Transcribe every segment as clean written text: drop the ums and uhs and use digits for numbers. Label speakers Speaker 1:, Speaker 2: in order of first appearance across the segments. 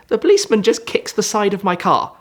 Speaker 1: the policeman just kicks the side of my car.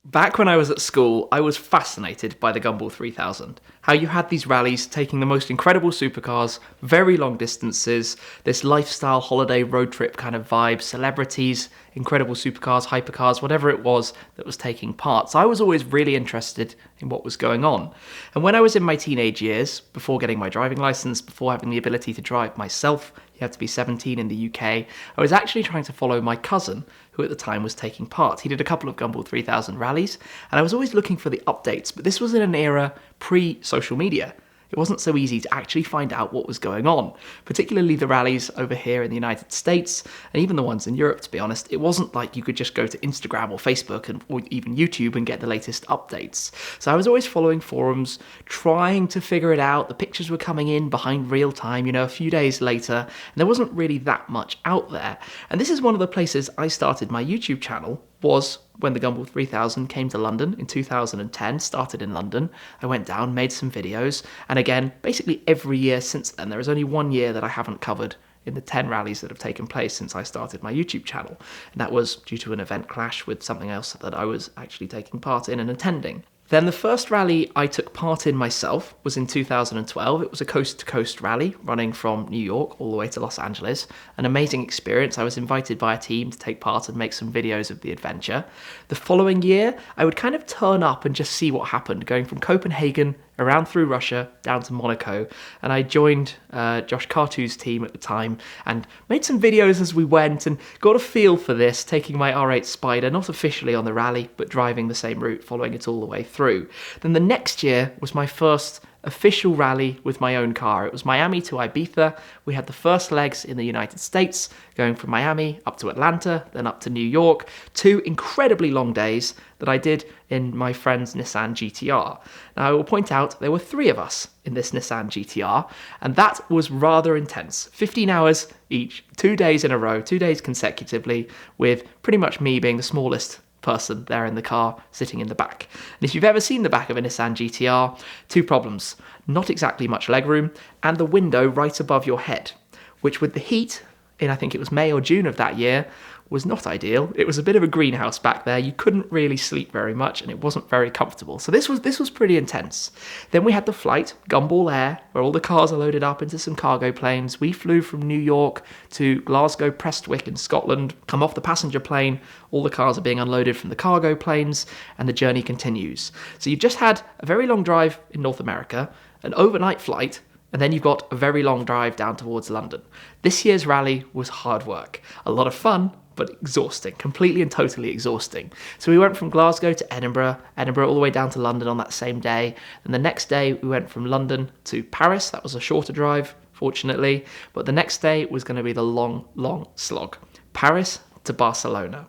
Speaker 1: Back when I was at school, I was fascinated by the Gumball 3000. How you had these rallies taking the most incredible supercars, very long distances, this lifestyle holiday road trip kind of vibe, celebrities, incredible supercars, hypercars, whatever it was that was taking part. So I was always really interested in what was going on. And when I was in my teenage years, before getting my driving license, before having the ability to drive myself, you have to be 17 in the UK, I was actually trying to follow my cousin, who at the time was taking part. He did a couple of Gumball 3000 rallies, and I was always looking for the updates, but this was in an era pre-social media. It wasn't so easy to actually find out what was going on, particularly the rallies over here in the United States, and even the ones in Europe, to be honest. It wasn't like you could just go to Instagram or Facebook or even YouTube and get the latest updates. So I was always following forums, trying to figure it out. The pictures were coming in behind real time, a few days later, and there wasn't really that much out there. And this is one of the places I started my YouTube channel, was when the Gumball 3000 came to London in 2010, started in London. I went down, made some videos, and again, basically every year since then. There is only 1 year that I haven't covered in the 10 rallies that have taken place since I started my YouTube channel. And that was due to an event clash with something else that I was actually taking part in and attending. Then the first rally I took part in myself was in 2012. It was a coast-to-coast rally running from New York all the way to Los Angeles. An amazing experience. I was invited by a team to take part and make some videos of the adventure. The following year, I would kind of turn up and just see what happened, going from Copenhagen around through Russia down to Monaco, and I joined Josh Cartou's team at the time and made some videos as we went and got a feel for this, taking my R8 Spider, not officially on the rally, but driving the same route, following it all the way through. Then the next year was my first official rally with my own car. It was Miami to Ibiza. We had the first legs in the United States, going from Miami up to Atlanta, then up to New York. 2 incredibly long days that I did in my friend's Nissan GTR. Now I will point out there were 3 of us in this Nissan GTR, and that was rather intense. 15 hours each, 2 days in a row, 2 days consecutively, with pretty much me being the smallest person there in the car, sitting in the back. And if you've ever seen the back of a Nissan GTR, 2 problems. Not exactly much legroom, and the window right above your head, which with the heat, in I think it was May or June of that year, was not ideal. It was a bit of a greenhouse back there. You couldn't really sleep very much, and it wasn't very comfortable. So this was pretty intense. Then we had the flight, Gumball Air, where all the cars are loaded up into some cargo planes. We flew from New York to Glasgow, Prestwick in Scotland. Come off the passenger plane, all the cars are being unloaded from the cargo planes, and the journey continues. So you've just had a very long drive in North America, an overnight flight, and then you've got a very long drive down towards London. This year's rally was hard work. A lot of fun, but exhausting, completely and totally exhausting. So we went from Glasgow to Edinburgh all the way down to London on that same day. And the next day we went from London to Paris. That was a shorter drive, fortunately. But the next day was going to be the long, long slog. Paris to Barcelona.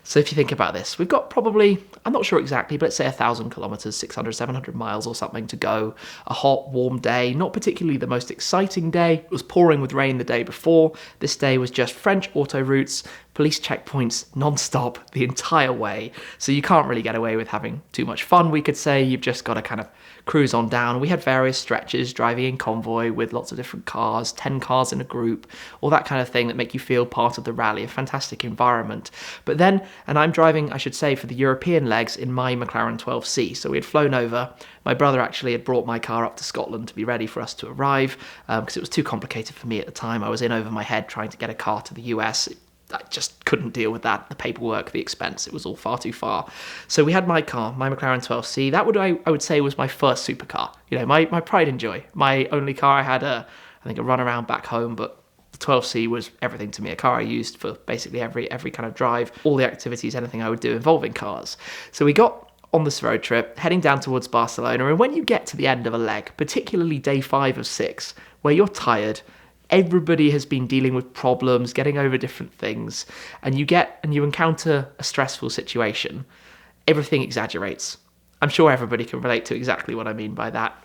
Speaker 1: So if you think about this, we've got probably, I'm not sure exactly, but let's say 1,000 kilometers, 600, 700 miles or something to go. A hot, warm day, not particularly the most exciting day. It was pouring with rain the day before. This day was just French autoroutes, police checkpoints non-stop the entire way. So you can't really get away with having too much fun, we could say. You've just got to kind of cruise on down. We had various stretches, driving in convoy with lots of different cars, 10 cars in a group, all that kind of thing that make you feel part of the rally, a fantastic environment. But then, and I'm driving, I should say, for the European legs in my McLaren 12C. So we had flown over. My brother actually had brought my car up to Scotland to be ready for us to arrive because it was too complicated for me at the time. I was in over my head trying to get a car to the US. I just couldn't deal with that, the paperwork, the expense. It was all far too far. So we had my car, my McLaren 12C. That I would say was my first supercar. My pride and joy. My only car. I had I think a run around back home, but the 12C was everything to me. A car I used for basically every kind of drive, all the activities, anything I would do involving cars. So we got on this road trip, heading down towards Barcelona. And when you get to the end of a leg, particularly day 5 of 6, where you're tired, everybody has been dealing with problems, getting over different things, and you encounter a stressful situation, everything exaggerates. I'm sure everybody can relate to exactly what I mean by that.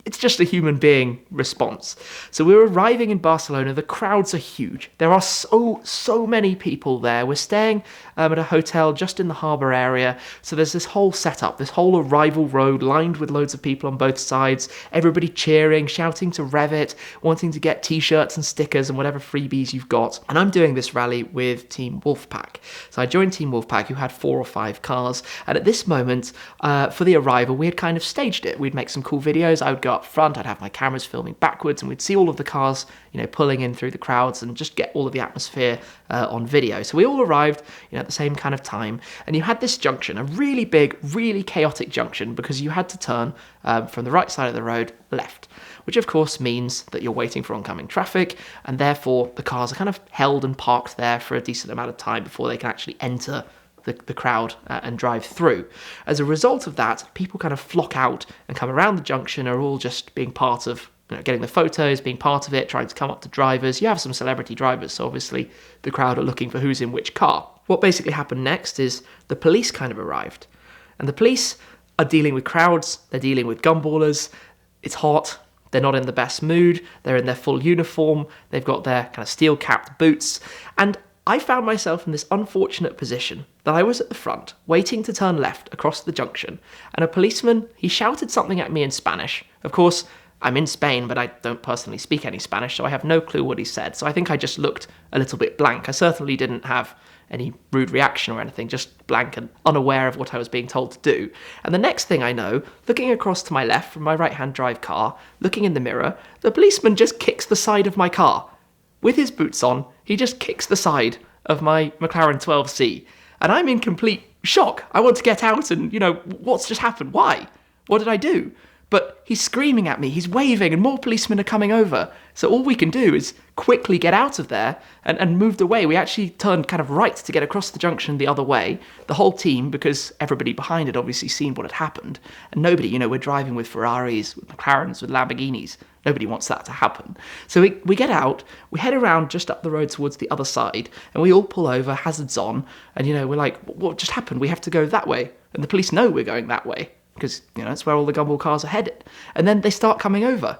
Speaker 1: it's just a human being response. So we're arriving in Barcelona. The crowds are huge. There are so many people there. We're staying at a hotel just in the harbour area. So there's this whole setup, this whole arrival road lined with loads of people on both sides. Everybody cheering, shouting to rev it, wanting to get t-shirts and stickers and whatever freebies you've got. And I'm doing this rally with Team Wolfpack. So I joined Team Wolfpack, who had 4 or 5 cars. And at this moment, for the arrival, we had kind of staged it. We'd make some cool videos. I would go up front, I'd have my cameras filming backwards, and we'd see all of the cars, pulling in through the crowds and just get all of the atmosphere on video. So we all arrived, at the same kind of time, and you had this junction, a really big, really chaotic junction, because you had to turn from the right side of the road left, which of course means that you're waiting for oncoming traffic, and therefore the cars are kind of held and parked there for a decent amount of time before they can actually enter the crowd and drive through. As a result of that, people kind of flock out and come around the junction, are all just being part of getting the photos, being part of it, trying to come up to drivers. You have some celebrity drivers, so obviously the crowd are looking for who's in which car. What basically happened next is the police kind of arrived, and the police are dealing with crowds, they're dealing with gumballers. It's hot, they're not in the best mood, they're in their full uniform, they've got their kind of steel-capped boots, and I found myself in this unfortunate position that I was at the front, waiting to turn left across the junction, and a policeman, he shouted something at me in Spanish. Of course, I'm in Spain, but I don't personally speak any Spanish, so I have no clue what he said, so I think I just looked a little bit blank. I certainly didn't have any rude reaction or anything, just blank and unaware of what I was being told to do. And the next thing I know, looking across to my left from my right-hand drive car, looking in the mirror, the policeman just kicks the side of my car. With his boots on, he just kicks the side of my McLaren 12C. And I'm in complete shock. I want to get out and, what's just happened? Why? What did I do? But he's screaming at me, he's waving, and more policemen are coming over. So all we can do is quickly get out of there and moved away. We actually turned kind of right to get across the junction the other way. The whole team, because everybody behind had obviously seen what had happened. And nobody, we're driving with Ferraris, with McLarens, with Lamborghinis. Nobody wants that to happen. So we get out, we head around just up the road towards the other side, and we all pull over, hazards on, and, we're like, what just happened? We have to go that way. And the police know we're going that way, because, that's where all the gumball cars are headed. And then they start coming over.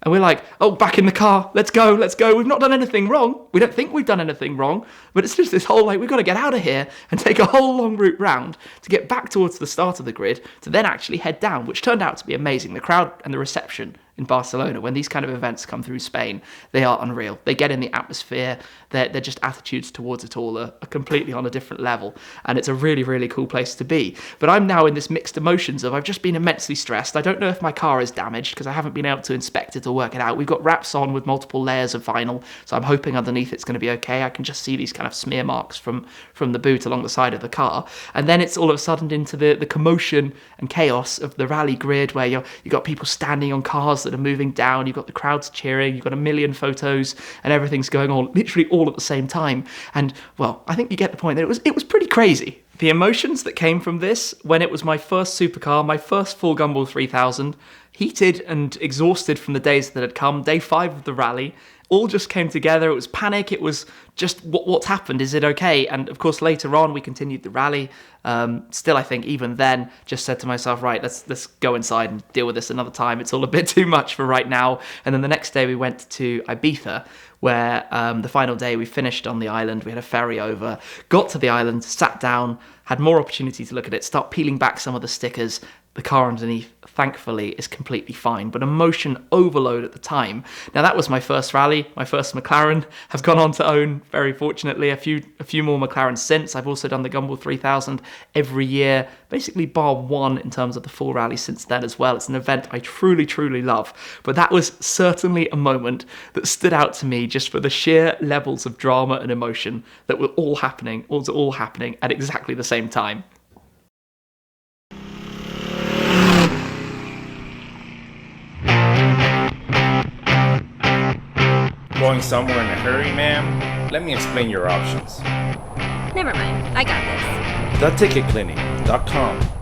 Speaker 1: And we're like, oh, back in the car, let's go. We've not done anything wrong. We don't think we've done anything wrong. But it's just this whole, we've got to get out of here and take a whole long route round to get back towards the start of the grid to then actually head down, which turned out to be amazing. The crowd and the reception in Barcelona, when these kind of events come through Spain, they are unreal. They get in the atmosphere. They're just attitudes towards it all are completely on a different level. And it's a really, really cool place to be. But I'm now in this mixed emotions of I've just been immensely stressed. I don't know if my car is damaged because I haven't been able to inspect it or work it out. We've got wraps on with multiple layers of vinyl, so I'm hoping underneath it's going to be okay. I can just see these kind of smear marks from the boot along the side of the car. And then it's all of a sudden into the commotion and chaos of the rally grid where you've got people standing on cars that are moving down, you've got the crowds cheering, you've got a million photos, and everything's going on literally all at the same time. And, well, I think you get the point that it was pretty crazy. The emotions that came from this, when it was my first supercar, my first full Gumball 3000, heated and exhausted from the days that had come, day 5 of the rally, all just came together. It was panic. It was just, what's happened? Is it okay? And of course, later on, we continued the rally. Still, I think even then, just said to myself, right, let's go inside and deal with this another time. It's all a bit too much for right now. And then the next day, we went to Ibiza, where the final day we finished on the island. We had a ferry over, got to the island, sat down, had more opportunity to look at it, start peeling back some of the stickers. The car underneath, thankfully, is completely fine, but emotion overload at the time. Now, that was my first rally, my first McLaren. I've gone on to own, very fortunately, a few more McLarens since. I've also done the Gumball 3000 every year, basically bar one in terms of the full rally since then as well. It's an event I truly, truly love. But that was certainly a moment that stood out to me just for the sheer levels of drama and emotion that were all happening at exactly the same time.
Speaker 2: Going somewhere in a hurry, ma'am? Let me explain your options.
Speaker 3: Never mind, I got this.
Speaker 2: TheTicketClinic.com